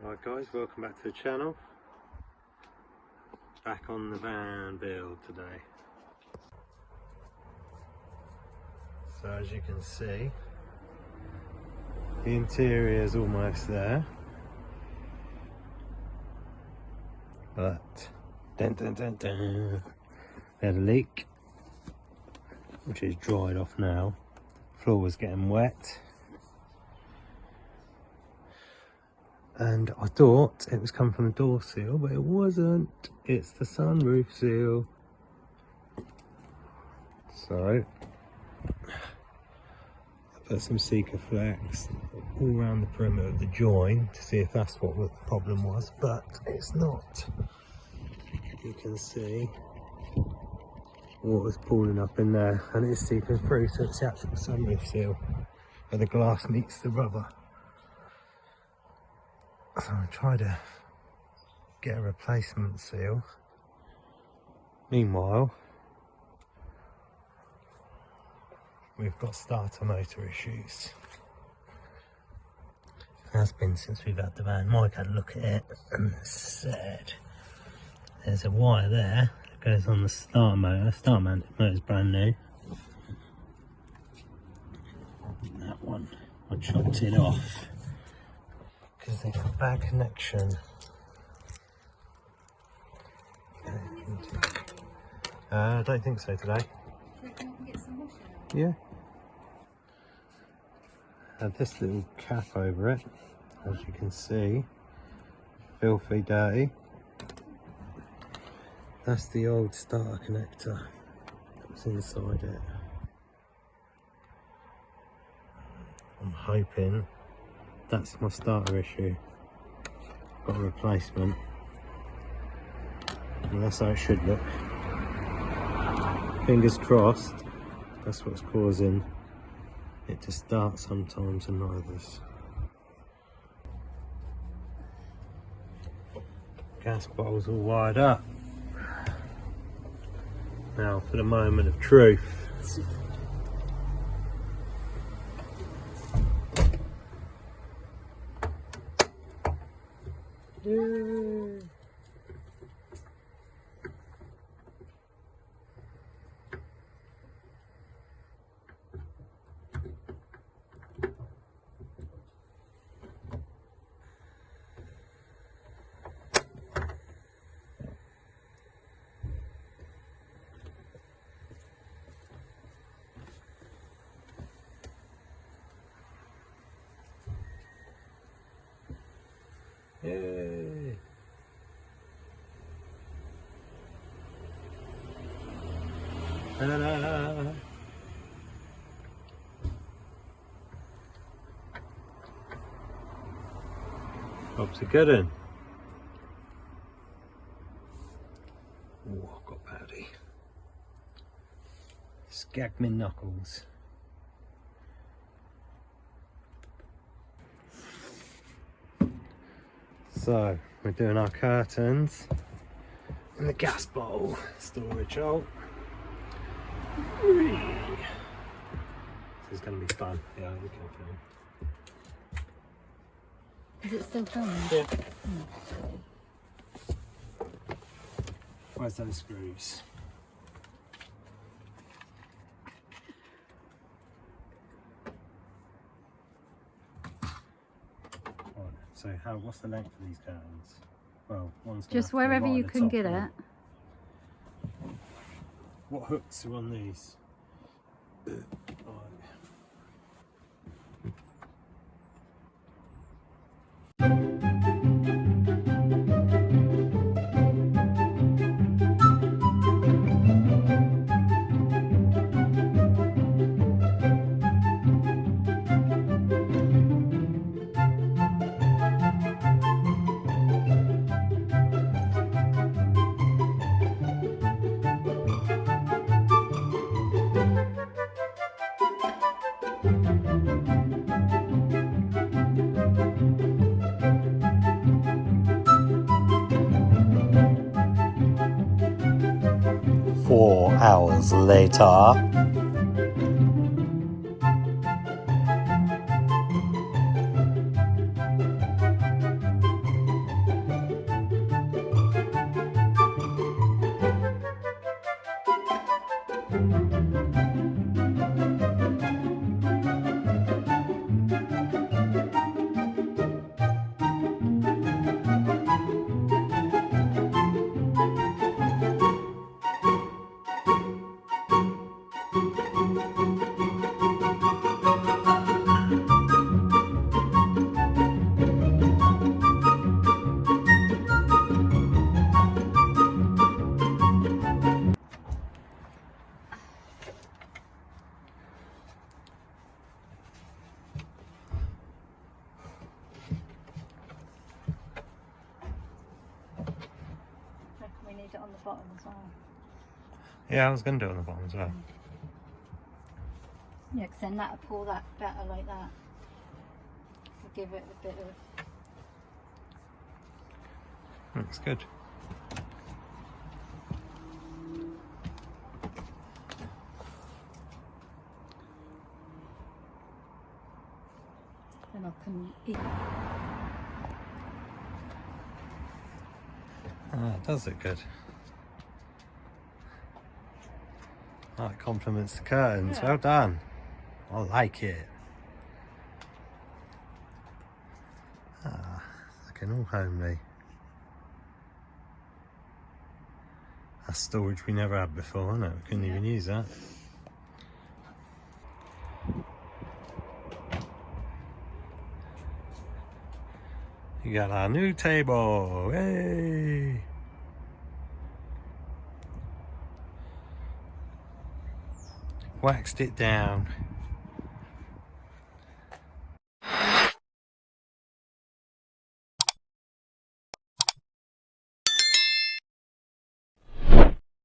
Right guys, welcome back to the channel. Back on the van build today. So as you can see, the interior is almost there. But we had a leak, which is dried off now. Floor was getting wet. And I thought it was coming from the door seal, but it wasn't. It's the sunroof seal. So I put some Seeker flex all around the perimeter of the join to see if that's what the problem was, but it's not. You can see water's pooling up in there and it's seeping through, so it's the actual sunroof seal where the glass meets the rubber. So I try to get a replacement seal. Meanwhile, we've got starter motor issues. It has been since we've had the van. Mike had a look at it and said there's a wire there that goes on the starter motor. The starter motor's brand new. That one, I chopped it off because there's a bad connection. I don't think so today. Yeah. Had this little cap over it, as you can see. Filthy dirty. That's the old starter connector that was inside it. I'm hoping that's my starter issue. Got a replacement. And that's how it should look. Fingers crossed, that's what's causing it to start sometimes and not others. Gas bottle's all wired up. Now for the moment of truth. Yay. Yay! Ta-da! Job's a good one. Oh, I've got powdy. Skag me knuckles. So, we're doing our curtains in the gas bottle storage hole. This is going to be fun. Yeah, we can film. Is it still filming? Yeah. Where's those screws? So what's the length of these curtains? Well, one's just wherever you can get it. What hooks are on these? Right. 4 hours later. bottom as well. Yeah, I was going to do it on the bottom as well. Yeah, because then that'll pull that better like that. We'll give it a bit of... Looks good. Then I can eat. Ah, it does look good. Oh, it complements the curtains. Yeah. Well done. I like it. Ah, looking all homely. That's storage we never had before, isn't it? We couldn't even use that. You got our new table. Hey! Waxed it down.